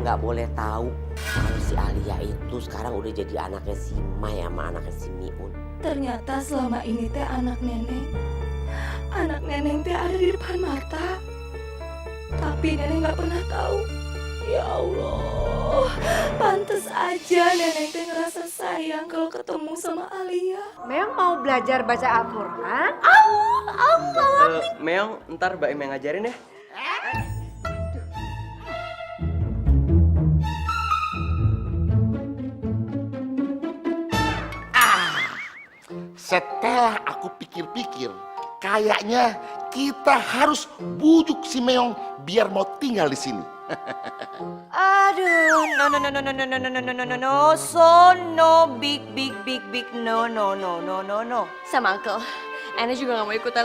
nggak boleh tahu kalau si Alia itu sekarang udah jadi anaknya si Mai sama anaknya si Miun. Ternyata selama ini teh anak neneng teh ada di depan mata. Tapi neneng nggak pernah tahu. Ya Allah, pantes aja neneng teh ngerasa sayang kalau ketemu sama Alia. Meong mau belajar baca Al-Quran? Meong, ntar Mbak Im yang ngajarin ya. Setelah aku pikir-pikir, kayaknya kita harus bujuk si Meong biar mau tinggal di sini. Aduh, no, so no, big, no. Sama Uncle, Anna juga gak mau ikutan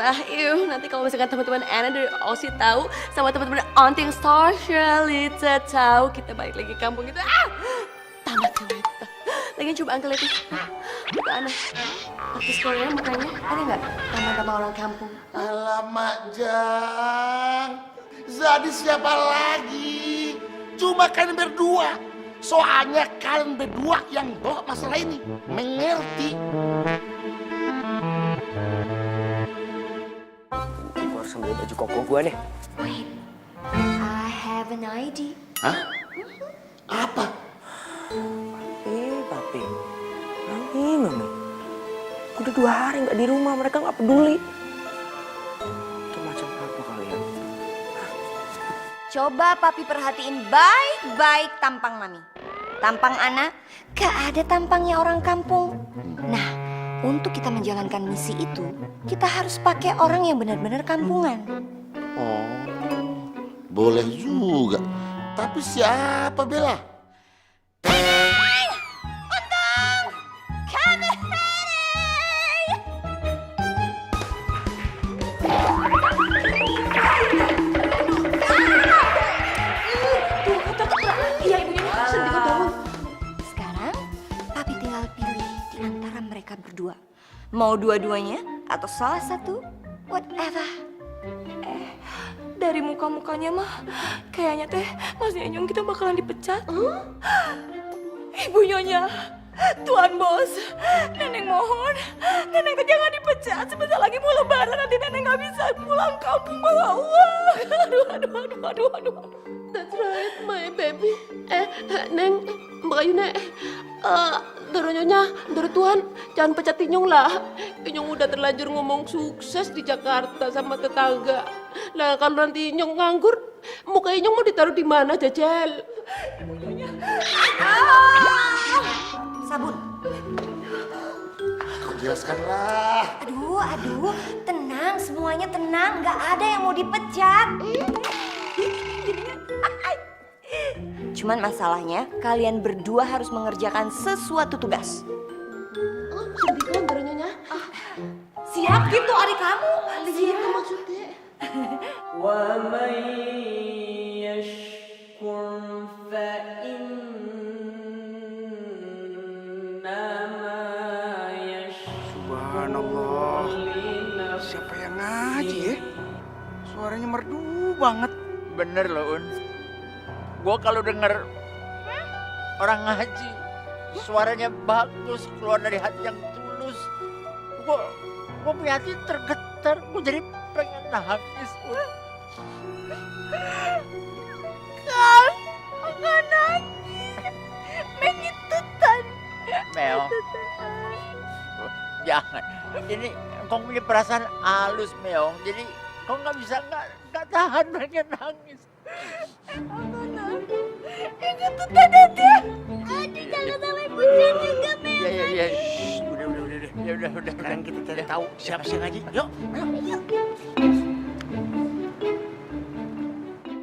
nanti kalau misalkan teman-teman Anna dari Aussie tahu sama teman-teman Auntie yang Star Sherlita tahu kita balik lagi ke kampung gitu. Tamat cerita. Lagian coba Uncle lihat nih. Itu Anna. Artis Korea mukanya ada nggak? Sama orang kampung. Alamak Jang, jadi siapa lagi? Cuma kalian berdua. Soalnya kalian berdua yang bawa masalah ini. Mengerti? Gue harus ambil baju koko gue nih. Wait, I have an idea. Hah? Apa? Papi. Mami. Udah 2 hari nggak di rumah, mereka nggak peduli. Itu macam apa kalian? Coba Papi perhatiin baik-baik tampang Mami. Tampang Ana, gak ada tampangnya orang kampung. Nah, untuk kita menjalankan misi itu, kita harus pakai orang yang benar-benar kampungan. Oh, boleh juga. Tapi siapa Bella? Sekarang, Papi tinggal pilih di antara mereka berdua. Mau dua-duanya atau salah satu, whatever. Dari muka-mukanya mah kayaknya teh Mas Nyenyong kita bakalan dipecat. Ibu Nyonya, Tuan Bos, Neneng mohon, Neneng teh jangan dipecat. Sebentar lagi mau lebaran, nanti Neneng nggak bisa pulang kampung bawa uang. Aduh. That's right, my baby. Neng, Mbak Yuna, Doro Tuhan, jangan pecat Inyong lah. Inyong udah terlanjur ngomong sukses di Jakarta sama tetangga. Lah kalau nanti Inyong nganggur, muka Inyong mau ditaruh di mana, Jajal? Sabun. Kau jelaskanlah. Aduh, tenang, semuanya tenang. Gak ada yang mau dipecat. Cuman masalahnya, kalian berdua harus mengerjakan sesuatu tugas. Sedih kan, Doro. Siap gitu adik kamu. Gitu maksudnya. وَمَنْ يَشْكُرْ فَإِنَّمَا Subhanallah, siapa yang ngaji ya? Suaranya merdu banget. Bener loh Un, gua kalau denger orang ngaji suaranya bagus, keluar dari hati yang tulus, gua punya hati tergetar, gua jadi pengen nangis. Nggak nangis. Mengitutan. Mel, jangan. Ini kau punya perasaan halus Meong, jadi kau nggak bisa nggak tahan pengen nangis. Mengitutan aja. Aduh, jangan sampai pucat juga, Mel. Iya. Udah. Sekarang kita cari tahu siapa sih yang ngaji. Yuk.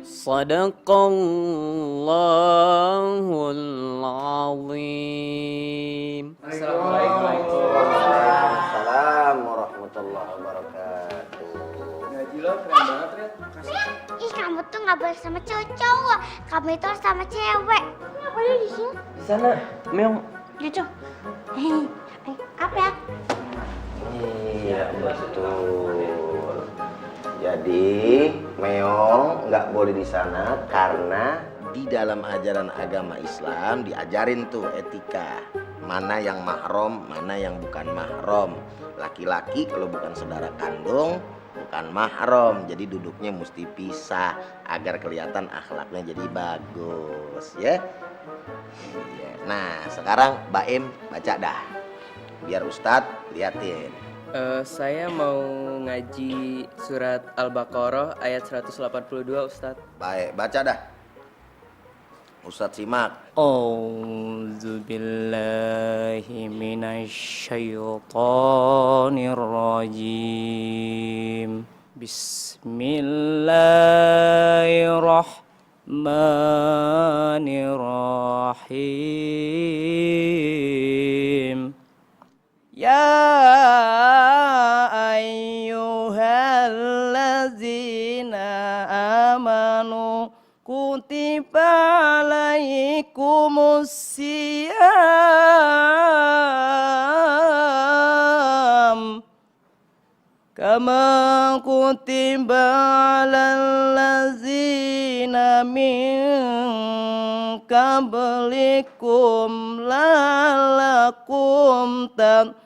Sadaqallahul azim. Waalaikumsalam warahmatullahi wabarakatuh. Ngaji lo keren banget, Red. Ih, kamu tuh nggak boleh sama cowok. Kamu itu harus sama cewek. Nggak boleh di sini. Di sana, Meong. Gitu. Apa ya? Iya betul. Jadi Meong nggak boleh di sana karena di dalam ajaran agama Islam diajarin tuh etika. Mana yang mahram, mana yang bukan mahram. Laki-laki kalau bukan saudara kandung bukan mahram, jadi duduknya mesti pisah agar kelihatan akhlaknya jadi bagus ya. Iya. Nah sekarang Baim baca dah, biar Ustadz liatin. Saya mau ngaji surat Al-Baqarah ayat 182 Ustadz. Baik, baca dah. Ustadz simak. A'udzu billahi minasyaitonir rajim. Bismillahirrahmanirrahim. Ya ayyuhallazina amanu kutiba alaikumusiyam kama kutiba alal ladzina min qablikum la'allakum tattaqun.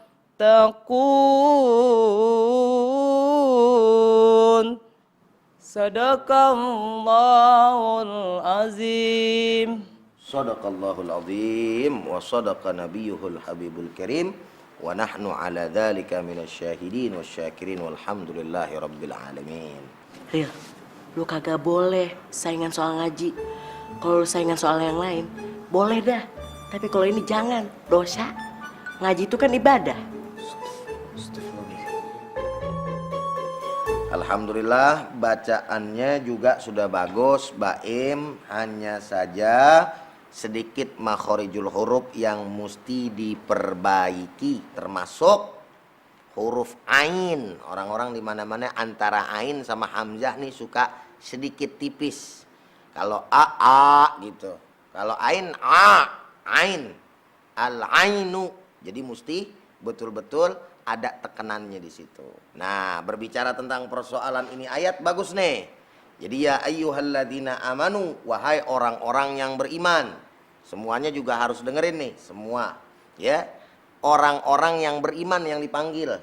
Sadaqallahul azim. Sadaqallahul azim wa sadaqa nabiyuhul habibul karim wa nahnu ala dzalika minasyahidin wasyakirin walhamdulillahi rabbil alamin. Ril, lu kagak boleh saingan soal ngaji. Kalau lu saingan soal yang lain, boleh dah. Tapi kalau ini jangan, dosa. Ngaji itu kan ibadah. Alhamdulillah bacaannya juga sudah bagus Baim, hanya saja sedikit makhorijul huruf yang mesti diperbaiki, termasuk huruf ain. Orang-orang di mana-mana antara ain sama hamzah nih suka sedikit tipis. Kalau a gitu. Kalau ain ain. Al-ainu. Jadi mesti betul-betul ada tekanannya di situ. Nah, berbicara tentang persoalan ini ayat bagus nih. Jadi ya ayyuhalladzina amanu, wahai orang-orang yang beriman. Semuanya juga harus dengerin nih, semua. Ya. Orang-orang yang beriman yang dipanggil.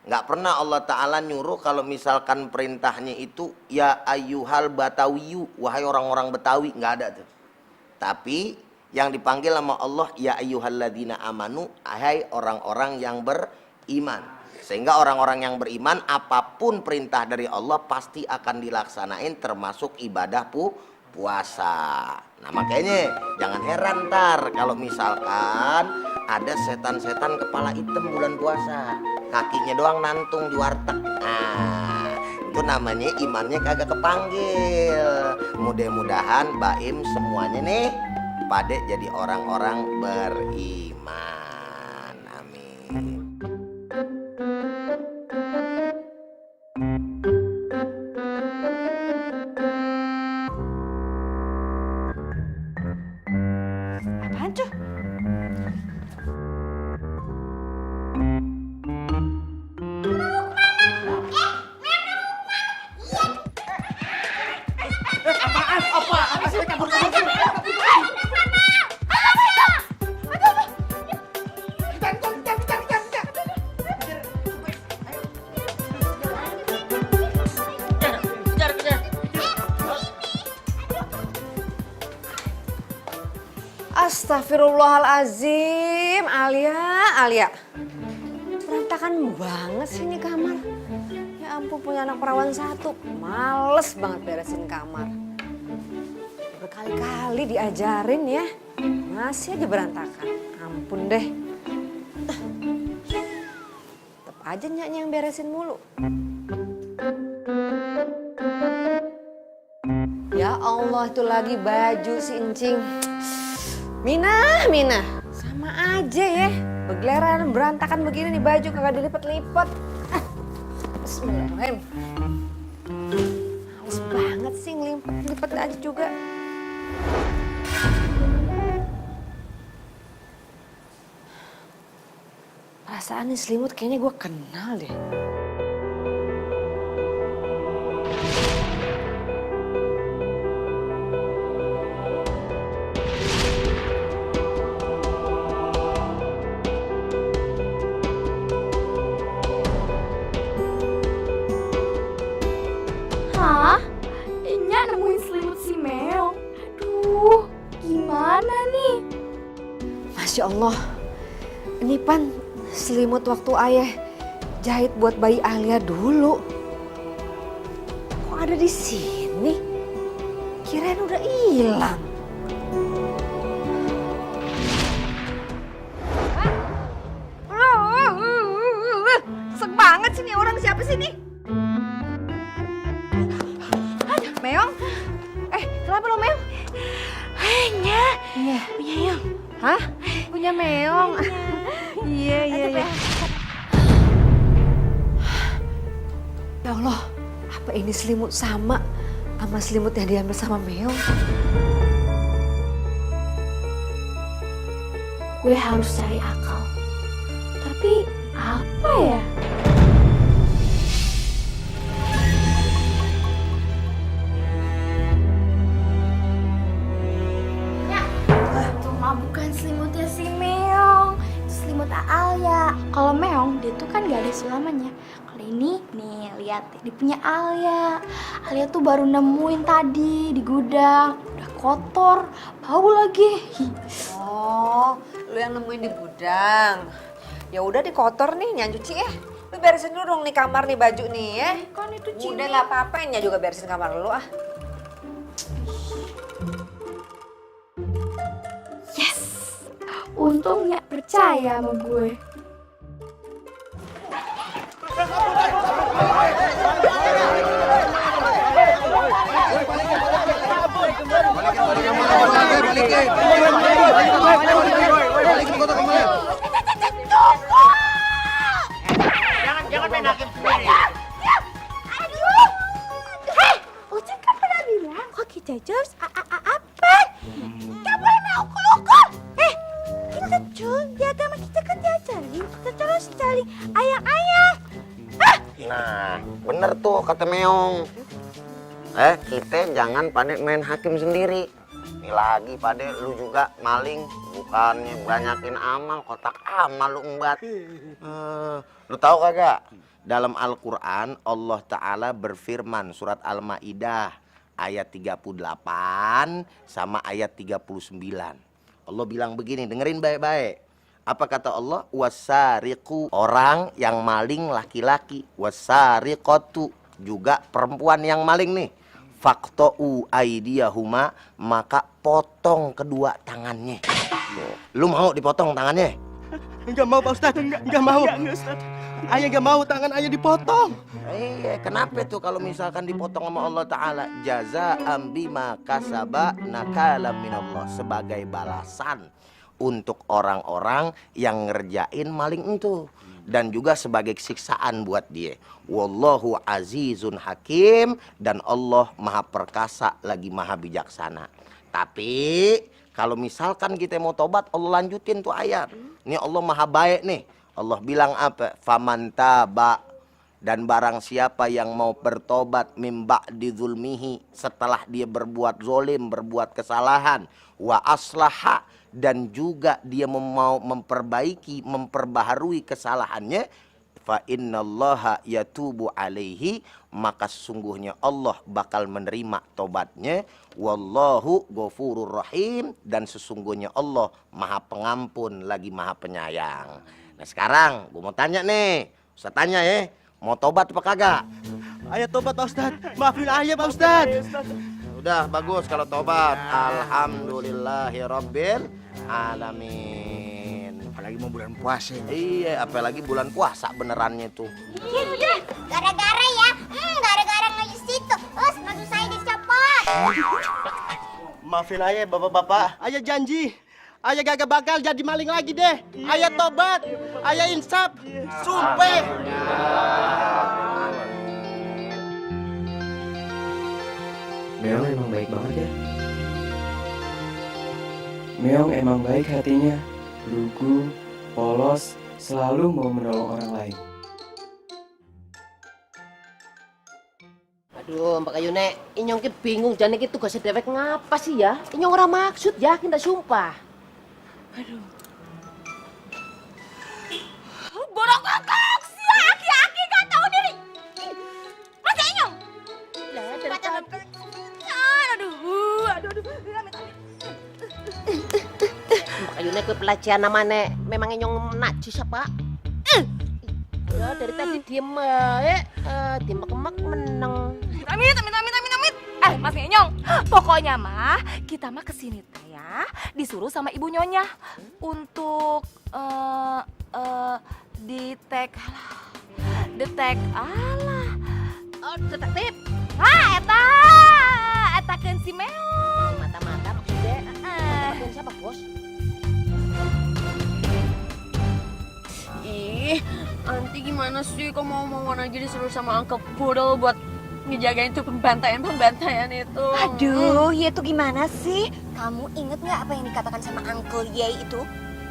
Nggak pernah Allah Ta'ala nyuruh kalau misalkan perintahnya itu ya ayyuhal batawiyu, wahai orang-orang Betawi, nggak ada tuh. Tapi yang dipanggil sama Allah ya ayyuhalladzina amanu, hai orang-orang yang beriman. Sehingga orang-orang yang beriman apapun perintah dari Allah pasti akan dilaksanain, termasuk ibadah puasa. Nah makanya jangan heran ntar kalau misalkan ada setan-setan kepala hitam bulan puasa, kakinya doang nantung di warteg. Nah itu namanya imannya kagak kepanggil. Mudah-mudahan Baim semuanya nih pada jadi orang-orang beriman. Amin. Apaan tuh? Astagfirullahalazim, Alia. Berantakan banget sih ini kamar. Ya ampun, punya anak perawan satu, males banget beresin kamar. Berkali-kali diajarin ya, masih aja berantakan. Ampun deh. Tetep aja nyanyi yang beresin mulu. Ya Allah, itu lagi baju si Encing. Mina, sama aja ya. Begeleran berantakan begini nih baju kagak dilipet-lipet. Bismillahirrahmanirrahim. Males banget sih ngelipet aja juga. Perasaan nih selimut kayaknya gue kenal deh. Masya Allah, ini Pan selimut waktu ayah jahit buat bayi Alia dulu. Kok ada di sini? Kirain udah hilang. Sek banget sih nih orang, siapa sih nih? Meong? Kenapa lo Meong? Hanya, Iya. punya yang. Hah? Punya Meong? Iya. Ya Allah, apa ini selimut sama selimut yang diambil sama Meong? Gue harus cari akal. Tapi apa ya? Itu mah bukan selimutnya si Meong, itu selimut Alia. Kalau Meong dia tuh kan gak ada sulamannya. Kalau ini nih lihat, dia punya Alia. Alia tuh baru nemuin tadi di gudang, udah kotor, bau lagi. Oh, lu yang nemuin di gudang. Ya udah dikotor nih, Nyan cuci ya. Lu beresin dulu dong nih kamar nih, baju nih ya. Kan itu Udah nggak apa-apa, Nya juga beresin kamar lu ah. Yes, untungnya percaya sama gue. Jangan main hakim sendiri. Aduh, hei, Ucap kan pernah bilang kok kita harus apa? Gak boleh melakukan. Kita cuy, di agama kita kan diajarin kita terus cari ayang-ayang. Nah, bener tuh kata Meong. Kita jangan pada main hakim sendiri. Ini lagi pada lu juga maling, bukannya banyakin amal, kotak amal lu embat. Lu tahu kagak? Dalam Al-Quran Allah Ta'ala berfirman surat Al-Ma'idah ayat 38 sama ayat 39. Allah bilang begini, dengerin baik-baik. Apa kata Allah? Wasariqu, orang yang maling laki-laki. Wasariqatu, juga perempuan yang maling nih. Faqta'u aidiyahuma, maka potong kedua tangannya. Lu mau dipotong tangannya? Enggak mau Pak Ustadz, enggak mau. Ayah enggak mau tangan ayah dipotong. Iya, kenapa tuh kalau misalkan dipotong sama Allah Ta'ala? Jazaa'an bima kasaba nakalam minallah, sebagai balasan untuk orang-orang yang ngerjain maling itu, dan juga sebagai siksaan buat dia. Wallahu azizun hakim, dan Allah maha perkasa lagi maha bijaksana. Tapi kalau misalkan kita mau tobat, Allah lanjutin tuh ayat. Ini Allah maha baik nih. Allah bilang apa? Faman taba, dan barang siapa yang mau bertobat mimba di zulmihi, setelah dia berbuat zolim, berbuat kesalahan, wa aslaha, dan juga dia mau memperbaiki, memperbaharui kesalahannya, fa innallaha yatubu alaihi, maka sesungguhnya Allah bakal menerima tobatnya. Wallahu ghafurur rahim, dan sesungguhnya Allah maha pengampun lagi maha penyayang. Nah sekarang gue mau tanya nih, Ustaz tanya ya, mau tobat apa kagak? Ayah tobat Pak Ustadz, maafin ayah Pak Ustadz. Udah bagus kalau tobat. Alhamdulillahirabbil alamin. Apalagi mau bulan puasa. Iya, apalagi bulan puasa benerannya tuh. Udah, gara-gara ya, gara-gara ngajis situ, terus baju saya dicopot. Maafin ayah bapak-bapak. Ayah janji, ayah gak bakal jadi maling lagi deh. Ayah tobat, ayah insaf, sumpah. Meong emang baik banget ya. Meong emang baik hatinya, lugu, polos, selalu mau menolong orang lain. Aduh, Mbak Kayune, inyong ki bingung jane ki tugas dewek ngapa sih ya? Inyong ora maksud ya, kita sumpah. Aduh. Borok kakak, si aki-aki gak tahu diri. Masa inyong? Aduh. Mbak Kayune ke pelecehan namanya memang nyong najis apa? Ya dari tadi diem diem-kemek meneng. Amit. Mas Nyenyong, pokoknya mah kita mah kesini teh ya disuruh sama ibu nyonya untuk detek detektif. Eta keun si Meong. Mata-mata maksudnya. Maksudnya siapa bos? Ih, Anti gimana sih kok mau aja disuruh sama Uncle Poodle buat ngejagain tuh pembantaian itu. Aduh, ya itu gimana sih? Kamu inget nggak apa yang dikatakan sama Uncle Ye itu?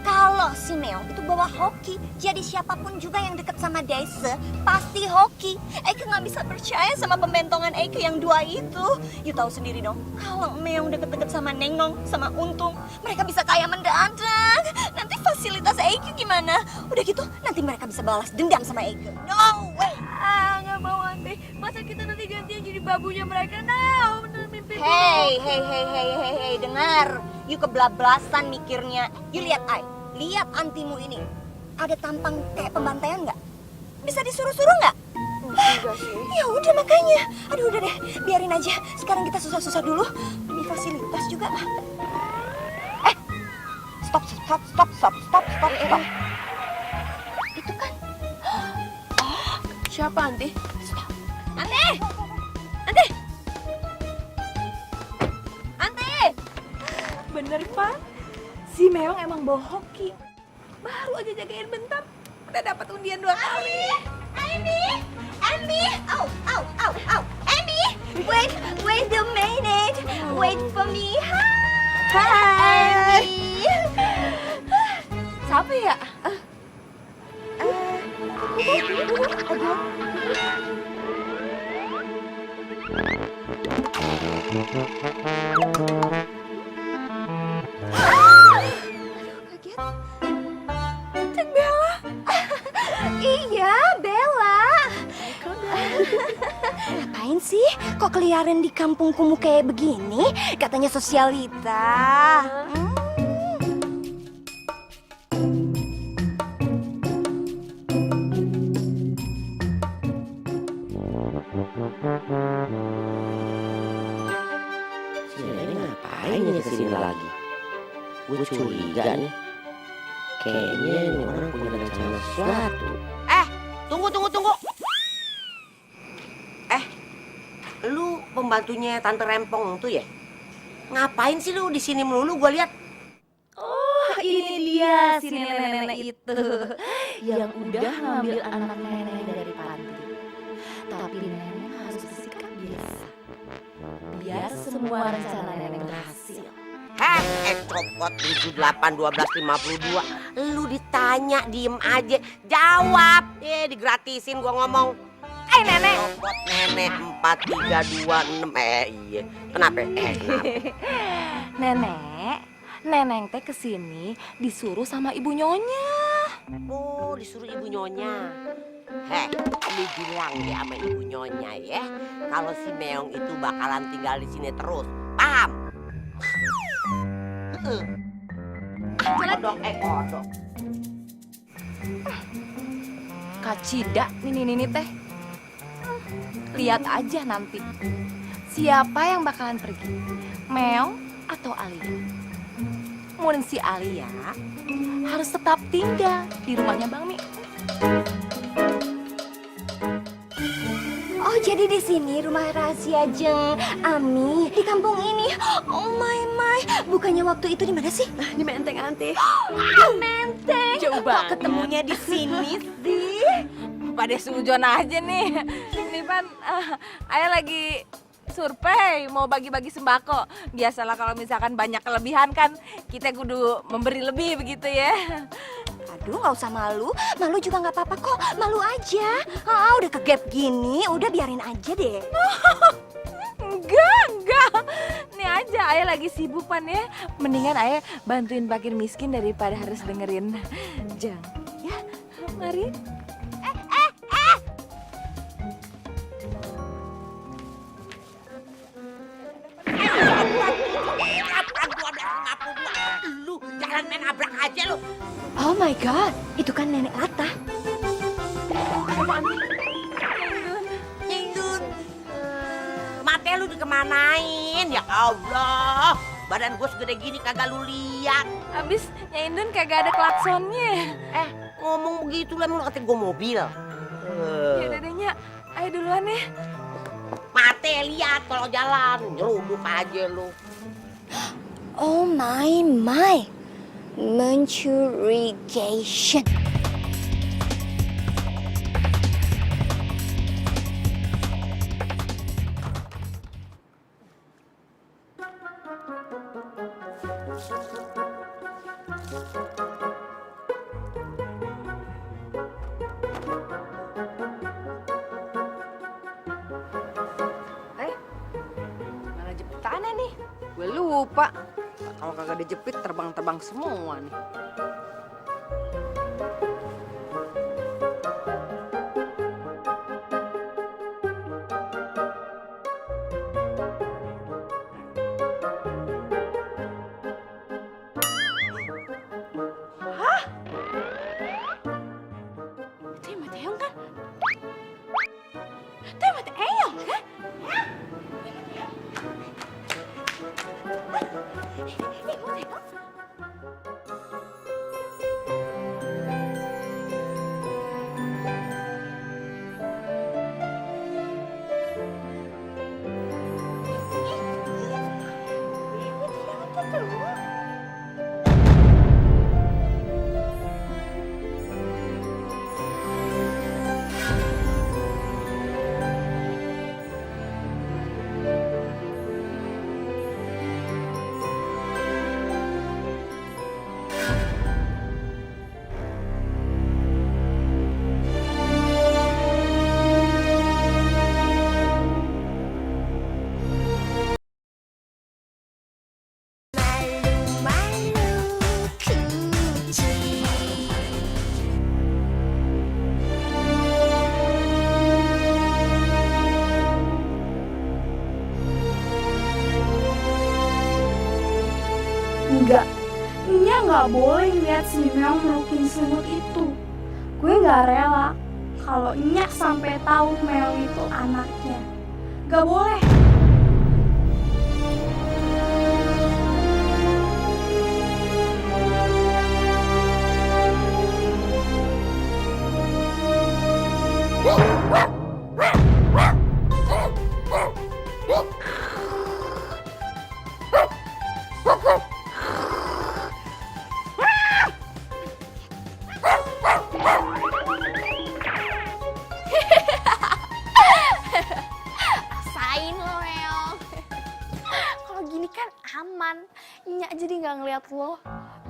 Kalau si Meong itu bawa hoki, jadi siapapun juga yang deket sama Daisy pasti hoki. Eike nggak bisa percaya sama pembentongan Eike yang dua itu. You tahu sendiri dong, kalau Meong deket-deket sama Nengong, sama Untung, mereka bisa kaya mendadak. Nanti fasilitas Eike gimana? Udah gitu, nanti mereka bisa balas dendam sama Eike. No way! Nggak mau Ante. Masa kita nanti gantian jadi babunya mereka? Nah, bener mimpi. Hey, dengar. You keblablasan mikirnya. You lihat lihat antimu ini. Ada tampang kayak pembantaian nggak? Bisa disuruh-suruh nggak? Enggak sih. Ya udah makanya. Aduh udah deh, biarin aja. Sekarang kita susah-susah dulu. Demi fasilitas juga mah. Stop. Itu kan. Siapa Anti? Ante! Bener, Pak. Si Meong emang bawa hoki. Baru aja jagain bentar, udah dapat undian 2 kali. Amy! Ow! Amy! Wait a minute. Wait for me. Hi! Siapa ya? Cek Bella. Iya, Bella. Ngapain sih? Kok keliaran di kampung kumuh kayak begini? Katanya sosialita. Si Nenek ngapain ya kesini lagi? Gue curiga nih. Kayaknya ini orang punya rencana sesuatu. Tunggu. Lu pembantunya Tante Rempong tuh ya? Ngapain sih lu di sini melulu? Gua lihat. Oh, ini dia si nenek-nenek itu yang udah ngambil anak nenek dari panti. Tapi nenek harus bersikap biasa. Biar semua rencana nenek berhasil. Copot 78 12 52. Lu ditanya diem aja, jawab. Digratisin gua ngomong. Nenek. Copot nenek 4 3 2 6. Iya. Kenapa? Neneng teh kesini disuruh sama ibu nyonya. Oh, disuruh ibu nyonya. Lu bilang ya sama ibu nyonya ya, kalau si Meong itu bakalan tinggal di sini terus. Paham? Kodok. Kak Cida, ini teh. Lihat aja nanti. Siapa yang bakalan pergi? Meong atau Alia? Mun si Alia harus tetap tinggal di rumahnya Bang Mi. Oh, jadi di sini rumah rahasia Jeng Ami di kampung ini. Oh my. Bukannya waktu itu di mana sih? Di Menteng Anti. Menteng. Jauh Kok banget. ketemunya di sini sih? Pada sujon aja nih. Ini Pan, ayah lagi survei mau bagi-bagi sembako. Biasalah kalau misalkan banyak kelebihan kan kita kudu memberi lebih begitu ya. Aduh, nggak usah malu. Malu juga nggak apa-apa kok. Malu aja. Udah kegap gini, udah biarin aja deh. Enggak. Nih aja ayah lagi sibuk Pan ya. Mendingan ayah bantuin fakir miskin daripada harus dengerin Jeng. Ya, mari. Lu jangan beneran main abrak aja lu. Oh my God, itu kan nenek Lata. Nyindun. Mate lu dikemanain? Ya Allah. Badan gue segede gini kagak lu lihat. Abis Nyindun kagak ada klaksonnya. Ngomong begitu lah lu ngatain gue mobil. Ya udah deh, Nyak. Ayo duluan ya. Mate lihat kalau jalan, nyeruduk aja lu. Oh my, mencurigation. Mana jepitannya nih? Gue lupa. Kalau kagak dijepit terbang-terbang semua nih. Itu yang mati Eyong kan? Itu yang mati Eyong kan? Enggak, Nya nggak boleh lihat si Meong melukin selimut itu. Gue nggak rela kalau Nya sampai tahu Meong itu anaknya. Gak boleh. Rasain lo, Meong. Kalau gini kan aman. Nyak jadi nggak ngeliat lo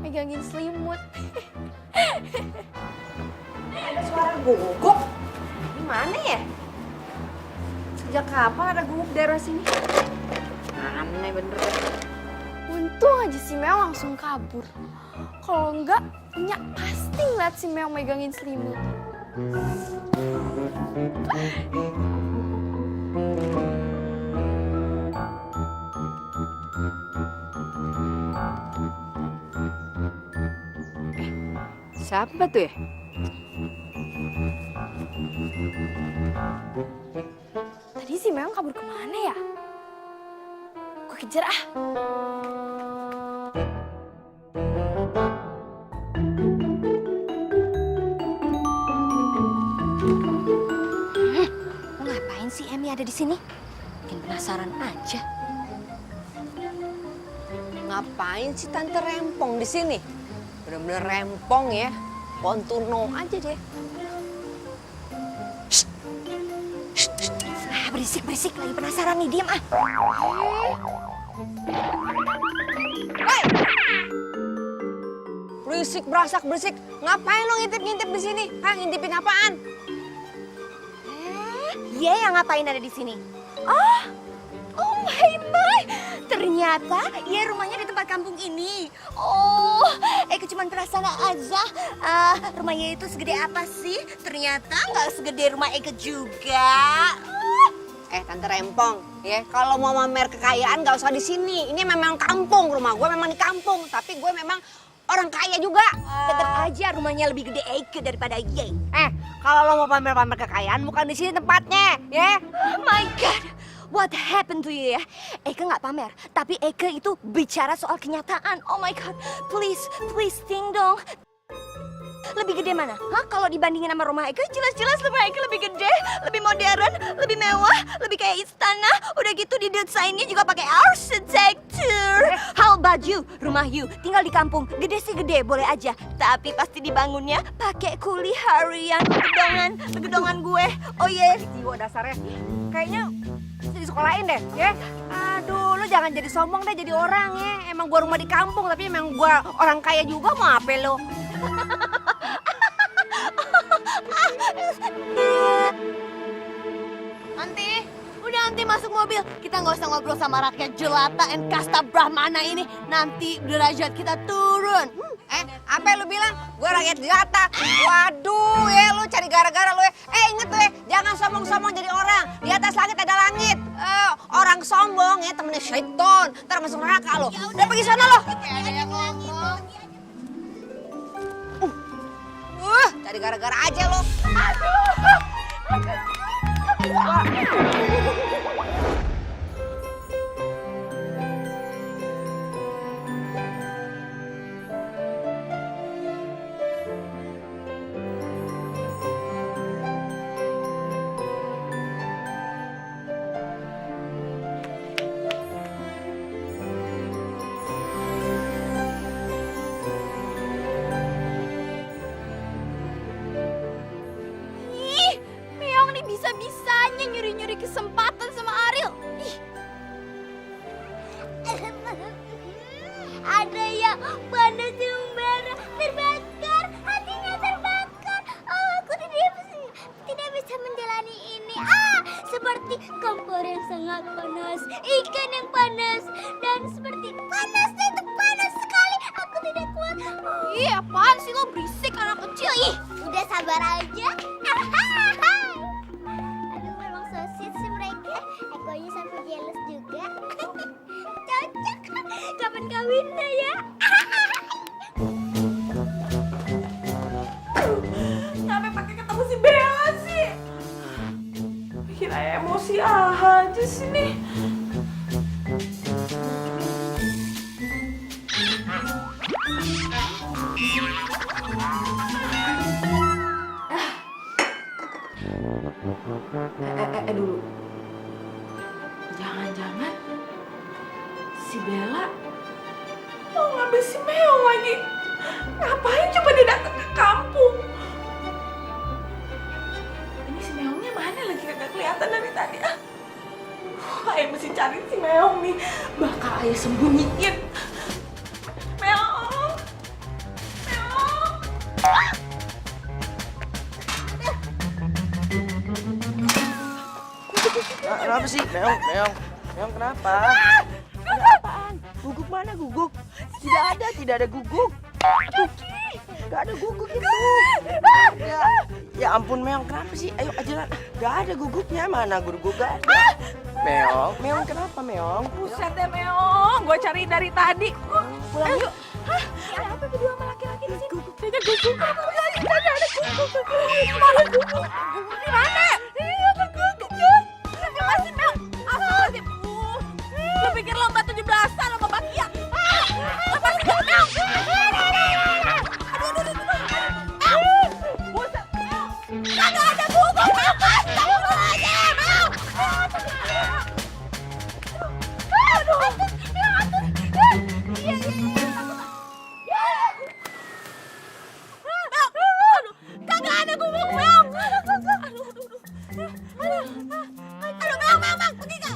megangin selimut. Ada suara guguk. Di mana ya? Sejak kapan ada guguk daerah sini? Aneh bener. Untung aja si Meong langsung kabur. Kalau enggak, Nyak pasti ngeliat si Meong megangin selimut. Siapa tuh ya? Tadi si Meong kabur kemana ya? Gue kejar ah. Ngapain sih Emi ada di sini? Bikin penasaran aja. Ngapain sih Tante Rempong di sini? Bener-bener rempong ya. Kontuno aja deh. Berisik lagi penasaran nih, diam ah. Hei! Berisik. Ngapain lo ngintip-ngintip di sini? Hah, ngintipin apaan? Dia yang ngapain ada di sini? Oh my. Ternyata ya rumahnya di tempat kampung ini. Oh, Eka cuma perasaan aja. Rumahnya itu segede apa sih? Ternyata nggak segede rumah Eka juga. Tante Rempong, ya kalau mau mamer kekayaan gak usah di sini. Ini memang kampung, rumah gue memang di kampung. Tapi gue memang orang kaya juga. Tetap aja rumahnya lebih gede Eike daripada Ye. Kalau lo mau pamer-pamer kekayaan bukan di sini tempatnya, ya. Oh my God, what happened to you ya? Eike nggak pamer, tapi Eike itu bicara soal kenyataan. Oh my God, please think dong. Lebih gede mana? Hah? Kalau dibandingin sama rumah Eike, jelas-jelas rumah Eike lebih gede, lebih modern, lebih mewah, lebih kayak istana. Udah gitu didesainnya juga pakai arsitektur. How about you? Rumah you tinggal di kampung, gede sih gede, boleh aja. Tapi pasti dibangunnya pakai kuli harian, gedongan gue. Oh yeah. Jiwa dasarnya. Kayaknya mesti disekolahin deh, ya. Aduh, lo jangan jadi sombong deh jadi orang ya. Emang gua rumah di kampung, tapi emang gua orang kaya juga, mau apa lo? Nanti masuk mobil. Kita nggak usah ngobrol sama rakyat jelata and kasta Brahmana ini. Nanti derajat kita turun. Apa yang lu bilang? Gue rakyat jelata. Waduh, ya lu cari gara-gara lu ya. Inget lu ya, jangan sombong-sombong jadi orang. Di atas langit ada langit. Orang sombong ya temennya syaiton. Ntar masuk neraka lo. Udah pergi sana lo. Cari gara-gara aja lo. Bisa-bisanya nyuri-nyuri kesempatan sama Ariel. Ih. Ada yang panas membara, terbakar, hatinya terbakar. Oh, aku tidak bisa menjalani ini. Seperti kompor yang sangat panas, ikan yang panas, dan seperti panasnya itu panas sekali. Aku tidak kuat. Ih, apaan sih lo, berisik anak kecil. Ih, udah sabar aja. Ekonya sampai jealous juga. Cocok. Kapan kawinnya ya? Sampai pakai ketemu si Bella sih. Bikin ayah emosi aja sih nih. Dulu. Jangan-jangan si Bella mau ngambil si Meong lagi. Ngapain coba dia datang ke kampung? Ini si Meongnya mana lagi, kagak kelihatan dari tadi. Ayah mesti cari si Meong nih. Bakal ayah sembunyiin. Meong. Meong. Kenapa sih? Meong kenapa? Ada apaan? Guguk mana guguk? Tidak ada guguk. Gak ada guguk itu. Ya ampun Meong, kenapa sih? Ayo aja, gak ada guguknya, mana guguk gak ada. Meong kenapa Meong? Buset deh Meong, gue cari dari tadi. Pulang yuk. Ada apa berdua sama laki-laki di sini? Kayaknya guguk. Kayaknya ada guguk. Mana guguk? Di mana? Iya, ada guguk kan? Masih Meong. Astagfirullahaladzim. Lu pikir lomba 17-an sama Bakia? Lepasin gak Meong? Aduh. Buset Meong. Kagak ada guguk Meong. Astagfirullahaladzim Meong. Aduh. Meong atur. Iya. Kagak ada guguk Meong. Aduh Meong, pergi gak?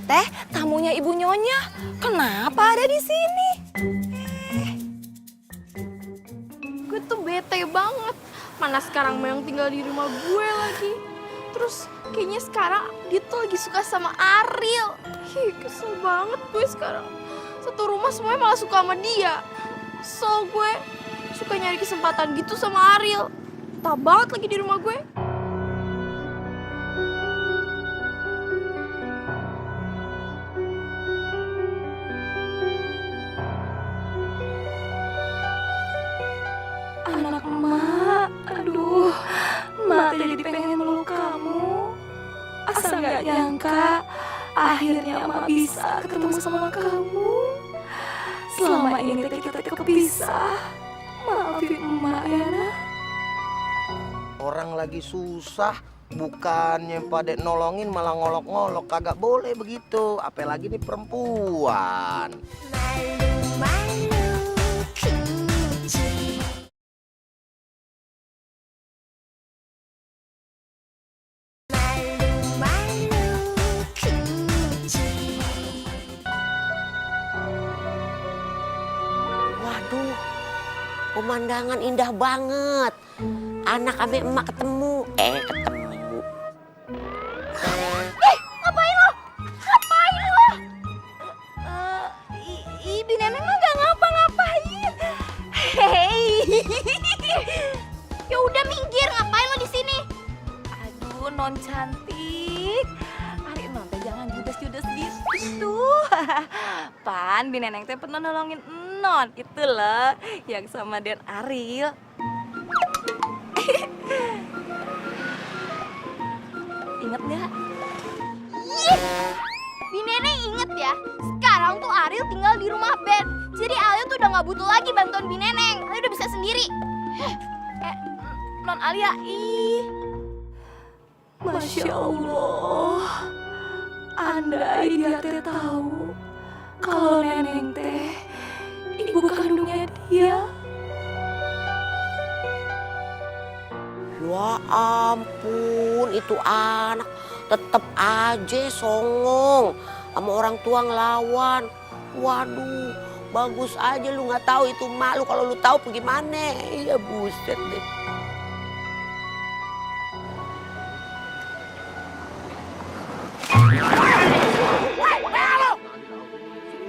Teh, tamunya Ibu Nyonya. Kenapa ada di sini? Gue tuh bete banget. Mana sekarang Meong tinggal di rumah gue lagi. Terus kayaknya sekarang dia tuh lagi suka sama Ariel. Kesel banget gue sekarang. Satu rumah semuanya malah suka sama dia. So gue suka nyari kesempatan gitu sama Ariel. Tak banget lagi di rumah gue. Akhirnya emak bisa ketemu sama kamu. Selama ini kita kepisah. Maafin emak ya, nah. Orang lagi susah, bukannya pada nolongin malah ngolok-ngolok. Kagak boleh begitu, apalagi nih perempuan. Waduh, pemandangan indah banget. Anak ame emak ketemu. Ketemu. Ngapain lo? Ngapain lo? Ibi Neneng mah gak ngapa-ngapain. Hei. Ya udah minggir, ngapain lo di sini? Aduh, non cantik. Ari non teh jangan judes-judes gitu. Pan, Bi Neneng teh pernah nolongin non, itu loh, yang sama Den Ariel. Ingat nggak? Bi Neneng inget ya, sekarang tuh Ariel tinggal di rumah Ben. Jadi Alia tuh udah gak butuh lagi bantuan Bi Neneng. Alia udah bisa sendiri. Non Alia, ih. Masya Allah. Andai dia teh tahu kalau Neneng teh ibu kandungnya dia. Ya ampun, itu anak tetep aja songong sama orang tua ngelawan. Waduh, bagus aja lu nggak tahu itu malu. Kalau lu tahu gimana? Iya buset deh.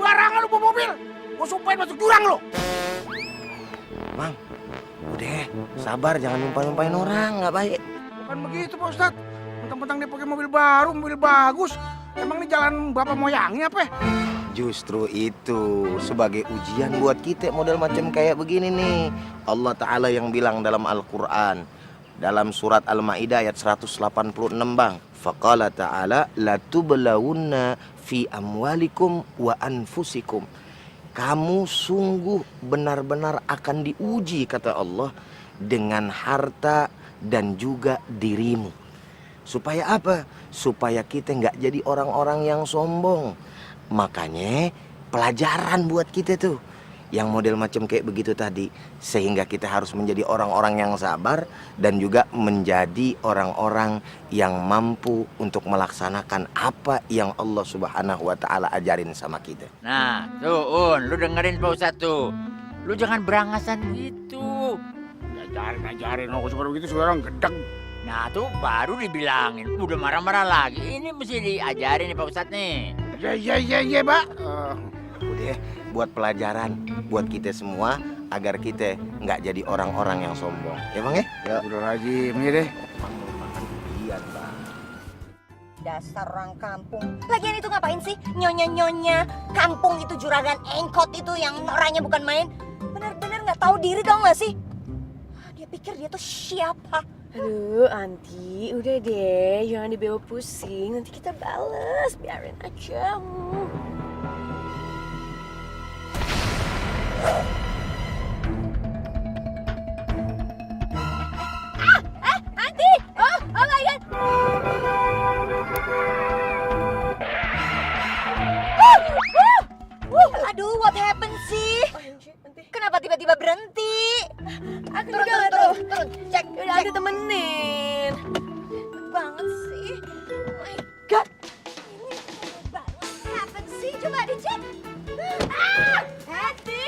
Sembarangan lu bawa mobil. Gua sumpahin masuk jurang lo. Mang, udah sabar, jangan nyumpahin orang, nggak baik. Bukan begitu Pak Ustadz. Mentang-mentang dia pakai mobil baru, mobil bagus. Emang ini jalan bapak moyangnya apa? Justru itu sebagai ujian buat kita model macam kayak begini nih. Allah Ta'ala yang bilang dalam Al-Quran, dalam surat Al-Ma'idah ayat 186 bang. Faqala ta'ala latublawunna fi amwalikum wa anfusikum. Kamu sungguh benar-benar akan diuji, kata Allah, dengan harta dan juga dirimu. Supaya apa? Supaya kita nggak jadi orang-orang yang sombong. Makanya pelajaran buat kita tuh yang model macam kayak begitu tadi, sehingga kita harus menjadi orang-orang yang sabar dan juga menjadi orang-orang yang mampu untuk melaksanakan apa yang Allah Subhanahu wa Ta'ala ajarin sama kita. Nah, tuh lu dengerin Pak Ustadz tuh. Lu jangan berangasan gitu. Ajarin aku seperti begitu sekarang gedeg. Nah, tuh baru dibilangin, udah marah-marah lagi. Ini mesti diajarin nih Pak Ustadz nih. Iya, Pak. Udah, buat pelajaran buat kita semua agar kita nggak jadi orang-orang yang sombong. Ya bang ya? Ya. Udah lagi, ini deh. Iya bang. Dasar orang kampung. Lagian itu ngapain sih? Nyonya-nyonya kampung itu, juragan engkot itu yang orangnya bukan main. Bener-bener nggak tahu diri, tau nggak sih? Dia pikir dia tuh siapa? Aduh, Anti, udah deh, jangan dibawa pusing. Nanti kita bales, biarin aja. Anti! Oh my God! Aduh, what happened sih? Kenapa tiba-tiba berhenti? Aku Turun, juga turun, turun. Cek, udah cek. aku temenin. Banget sih. Oh my God. Ini banget. What happened sih? Coba dicek. Hati.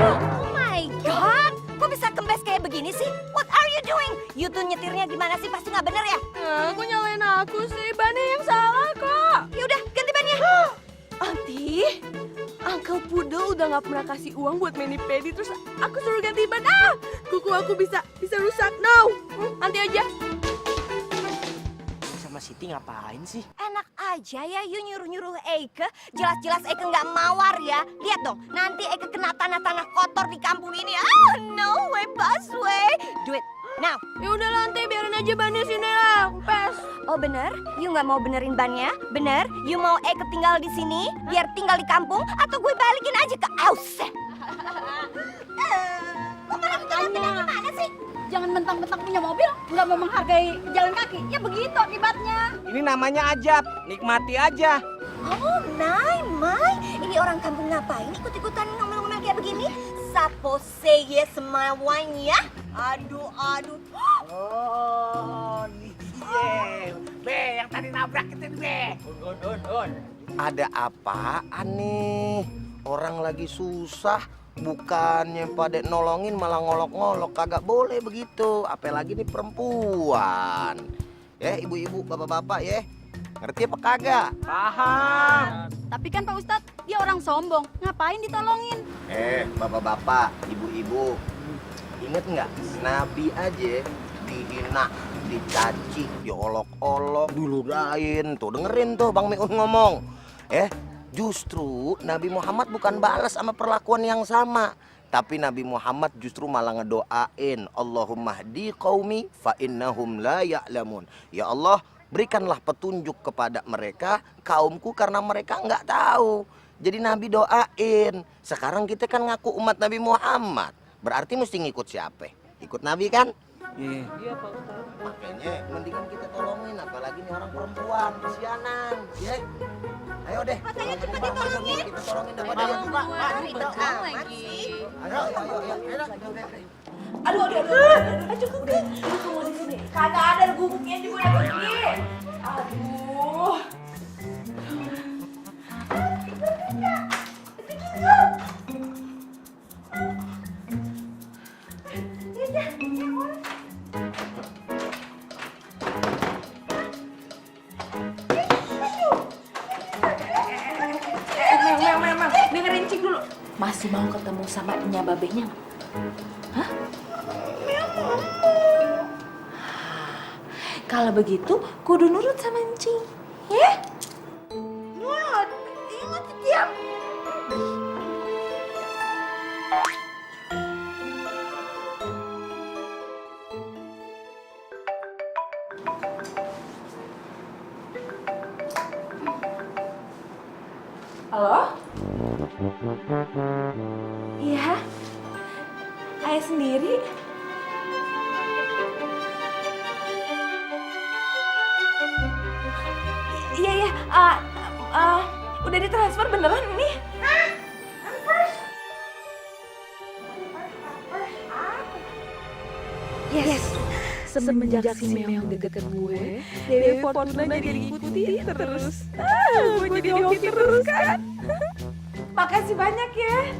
Oh my God. Kok bisa kempes kayak begini sih? What are you doing? You tuh nyetirnya gimana sih? Pasti nggak bener ya? Aku nyalain aku sih, bannya yang salah kok. Yaudah, ganti bannya. Anti, Uncle Pudel udah gak pernah kasih uang buat mani-pedi, terus aku suruh ganti ban. Kuku aku bisa rusak. No, nanti aja. Sama Siti ngapain sih? Enak aja ya, you nyuruh-nyuruh Eike. Jelas-jelas Eike nggak mawar ya. Lihat dong, nanti Eike kena tanah-tanah kotor di kampung ini. Oh, no way, Baswe. Do it. Now. Ya udah lantai biarin aja bannya sini lah, kempes. Oh bener? You nggak mau benerin bannya? Bener? You mau Eke tinggal di sini biar tinggal di kampung atau gue balikin aja ke Aus? Kok malah bikin gimana sih? Jangan mentang-mentang punya mobil, nggak mau menghargai jalan kaki. Ya begitu akibatnya. Ini namanya ajab, nikmati aja. Oh, Mai. Ini orang kampung ngapain ikut-ikutan ngomel-ngomel kayak begini? Sapo seye semuanya? Aduh. Oh, iya. Be, yang tadi nabrak itu Be. Un. Ada apaan nih? Orang lagi susah, bukannya pada nolongin malah ngolok-ngolok. Kagak boleh begitu, apalagi nih perempuan. Ya ibu-ibu, bapak-bapak ya, ngerti apa kagak? Paham. Tapi kan Pak Ustadz, dia orang sombong. Ngapain ditolongin? Bapak-bapak, ibu-ibu, inget nggak? Nabi aja dihina, dicaci, diolok-olok, dilurain. Tuh dengerin tuh Bang Miun ngomong. Justru Nabi Muhammad bukan balas sama perlakuan yang sama, tapi Nabi Muhammad justru malah ngedoain, Allahumma hdi qaumi fa innahum la ya'lamun. Ya Allah, berikanlah petunjuk kepada mereka, kaumku, karena mereka nggak tahu. Jadi Nabi doain. Sekarang kita kan ngaku umat Nabi Muhammad, berarti mesti ngikut siapa? Ikut Nabi kan? Iya Pak Ustadz. Makanya mendingan kita tolongin, apalagi nih orang perempuan, kesianan, ya. Ayo deh. Makanya cepat ditolongin. Kita tolongin daripada Aduh, yang Mbak, Ribet amat lagi. sih. Ayo. Aduh. Cukup kan? Tunggu di sini. Kagak ada guguknya juga udah pergi. Aduh. Memang. Dengerin Cing dulu. Masih mau ketemu sama Nya Babehnya nggak? Hah? Kalau begitu, kudu nurut sama Encing. Ya? Nurut. Ingat diam. Halo? Iya? Ayah sendiri? Iya. Udah ditransfer beneran ini? Yes. Semenjak si Meong deket gue, Dewi Fortuna jadi ngikutin terus. Gue jadi hoki terus kan? Makasih banyak ya.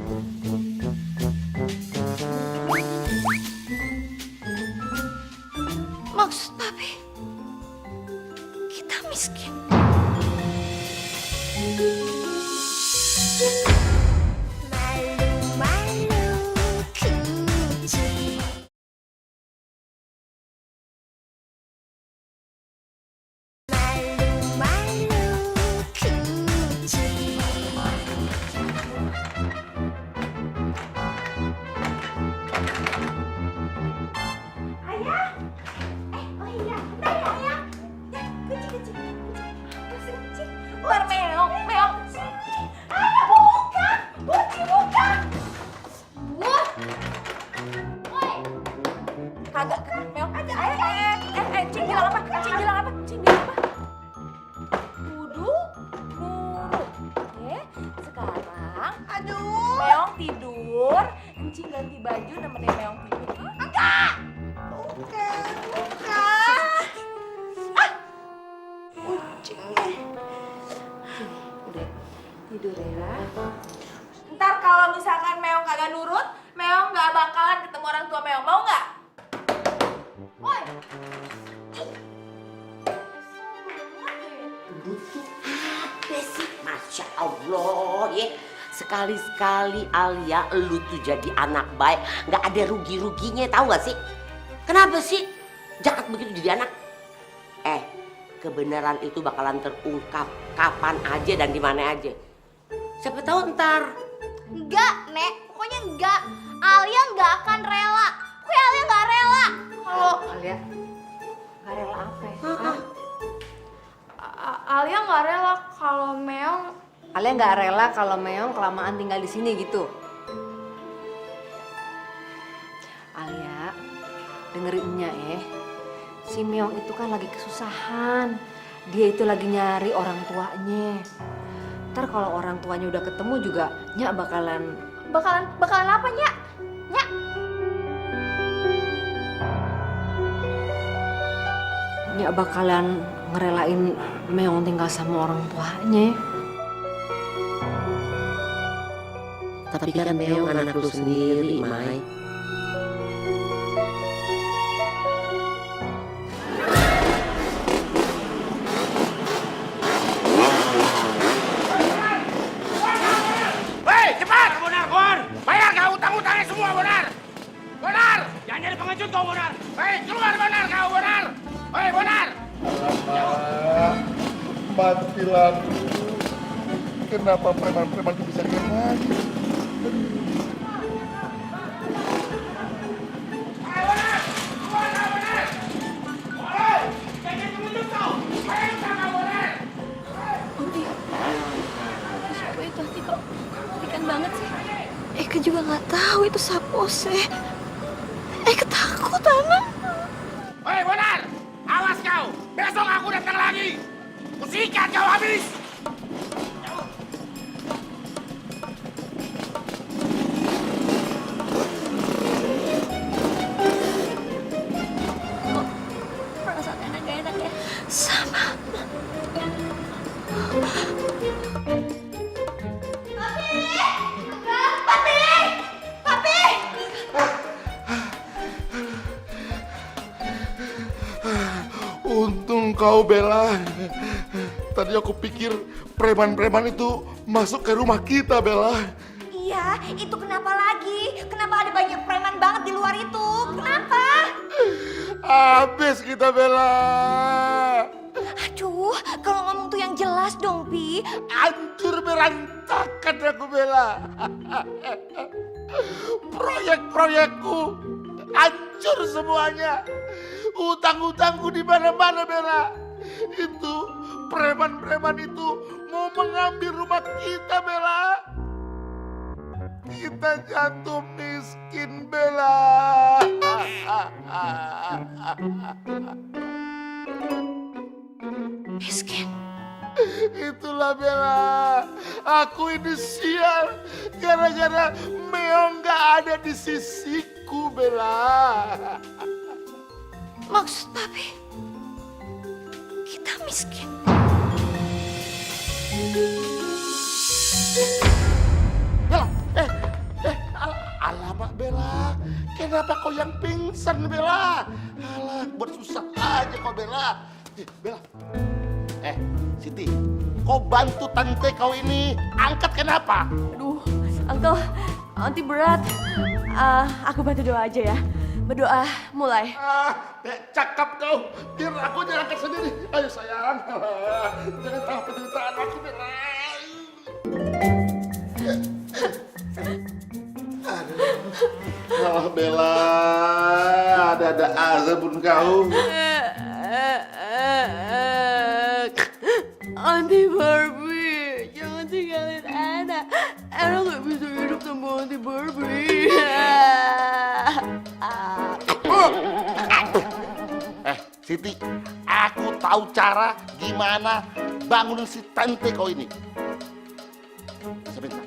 Maksud Papi, kita miskin. Meong. Ayo buka. Buka. Kagak, Meong kagak. Cing bilang apa? Kudu nurut. Sekarang, Meong tidur. Encing ganti baju nemenin Meong tidur. Enggak. Buka. Udah tidur ya. Ntar kalau misalkan Meong kagak nurut, Meong nggak bakalan ketemu orang tua Meong. Mau nggak? Woi. Apa sih? Masya Allah ya. Sekali-sekali Alia, lu tuh jadi anak baik. Nggak ada rugi-ruginya, tahu nggak sih? Kenapa sih jahat begitu jadi anak? Kebenaran itu bakalan terungkap kapan aja dan di mana aja. Siapa tahu ntar. Enggak, Nek. Pokoknya enggak. Alia enggak akan rela. Pokoknya Alia enggak rela. kalau Alia, gak rela apa ya? Alia nggak rela kalau Meong. Alia nggak rela kalau Meong kelamaan tinggal di sini gitu. Alia, dengerin Nya si Meong itu kan lagi kesusahan. Dia itu lagi nyari orang tuanya. Ntar kalau orang tuanya udah ketemu juga Nya bakalan Bakalan apa, Nyak? Nyak? Nya bakalan ngerelain Meong tinggal sama orang tuanya. Tapi kan Meong anak lu sendiri, Mai. Hei, cepat! Bonar, Gon! Bayar kau utang-utangnya semua, Bonar! Bonar! Jangan jadi pengecut kau, Bonar! Hei, keluar, Bonar, kau, Bonar! Hei, Bonar! Alamak, mati lampu. Kenapa preman-preman itu bisa kena? Siapa itu? Tiko, ikan banget sih. Eka juga nggak tahu itu Sapose. Ketakutan. Hei, Bonar! Awas kau! Besok aku datang lagi! Kusikat kau habis! Perasaan enak gak enak ya? Sama. Untung kau Bella. Tadi aku pikir preman-preman itu masuk ke rumah kita, Bella. Iya, itu kenapa lagi? Kenapa ada banyak preman banget di luar itu? Kenapa? Habis kita, Bella. Aduh, kalau ngomong tuh yang jelas dong, Pi. Hancur berantakan aku, Bella. Proyek-proyekku hancur semuanya. Utang-utangku di mana-mana, Bella. Itu preman-preman itu mau mengambil rumah kita, Bella. Kita jatuh miskin, Bella. Miskin. Itulah Bella. Aku ini sial gara-gara Meong gak ada di sisiku, Bella. Maksud Papi, kita miskin. Bella, alamak Bella. Kenapa kau yang pingsan, Bella? Alah, buat susah aja kau, Bella. Bella. Siti, kau bantu tante kau ini. Angkat kenapa? Aduh, Uncle, nanti berat. Aku bantu doa aja ya. Berdoa, mulai. Cakap kau. Biar aku aja angkat sendiri. Ayo sayang. Jangan tahu penderitaan aku, Bella. Aduh, Bella, ada aja pun kau. Auntie Barbie, jangan tinggalin Ana. Ana gak bisa hidup sama Auntie Barbie. Siti, aku tahu cara gimana bangunin si tante kau ini. Sebentar.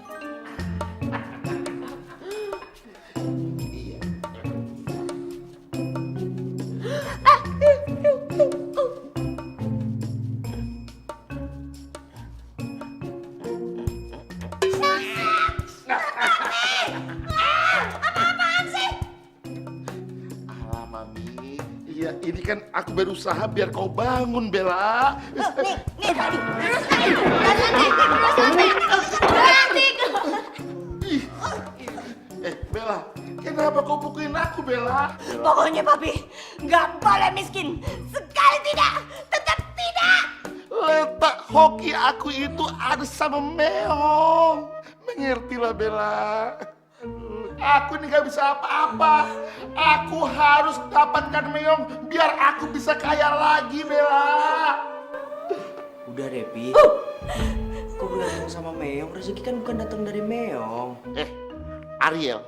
Iya, ini kan aku berusaha biar kau bangun, Bella. Nih tadi. Bella, kenapa kau pukulin aku, Bella? Pokoknya Papi, nggak boleh miskin. Sekali tidak, tetap tidak. Letak hoki aku itu ada sama Meong. Mengertilah, Bella. Aduh. Aku ini gak bisa apa-apa. Aku harus dapatkan Meong biar aku bisa kaya lagi, Bella. Udah deh, Pi. Kok bergantung sama Meong? Rezeki kan bukan datang dari Meong. Ariel,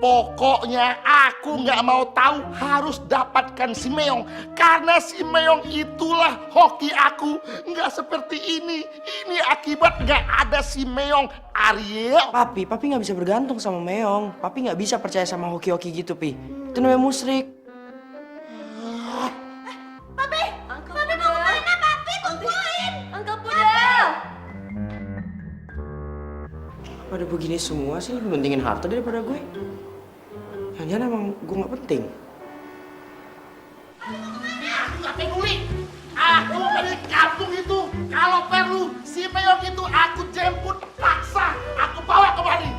pokoknya aku nggak mau tahu, harus dapatkan si Meong. Karena si Meong itulah hoki aku. Nggak seperti ini. Ini akibat nggak ada si Meong, Ariel. Papi nggak bisa bergantung sama Meong. Papi nggak bisa percaya sama hoki-hoki gitu, Pi. Itu namanya musyrik. Uncle Pudel. Pada begini semua sih lebih pentingin harta daripada gue. Jangan-jangan emang gue nggak penting. Aku nggak peduli. Aku dari kampung itu. Kalau perlu si Meong itu aku jemput paksa. Aku bawa kembali.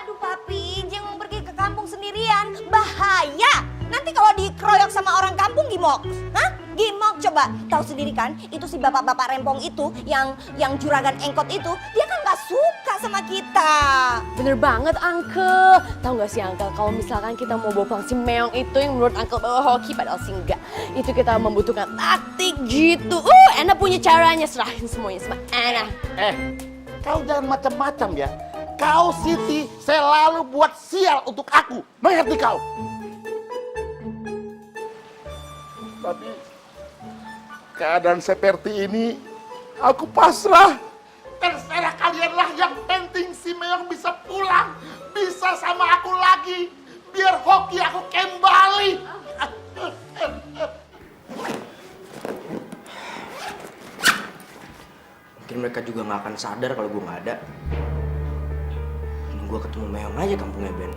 Aduh papi, jangan pergi ke kampung sendirian. Bahaya. Nanti kalau dikeroyok sama orang kampung gimok. Hah? Gimok coba. Tahu sendiri kan, itu si bapak-bapak rempong itu yang juragan engkot itu, dia kan gak suka sama kita. Bener banget, Uncle. Tahu nggak sih, Uncle, kalau misalkan kita mau bopang si Meong itu yang menurut Uncle bawa hoki, padahal sih enggak. Itu kita membutuhkan taktik gitu. Ana punya caranya, serahin semuanya sama Ana. Kau jangan macam-macam ya. Kau Siti selalu buat sial untuk aku. Mengerti kau? Tapi keadaan seperti ini, aku pasrah. Terserah kalianlah, yang penting si Meong bisa pulang. Bisa sama aku lagi. Biar hoki aku kembali. Mungkin mereka juga nggak akan sadar kalau gue nggak ada. Gue ketemu Meong aja kampungnya Ben.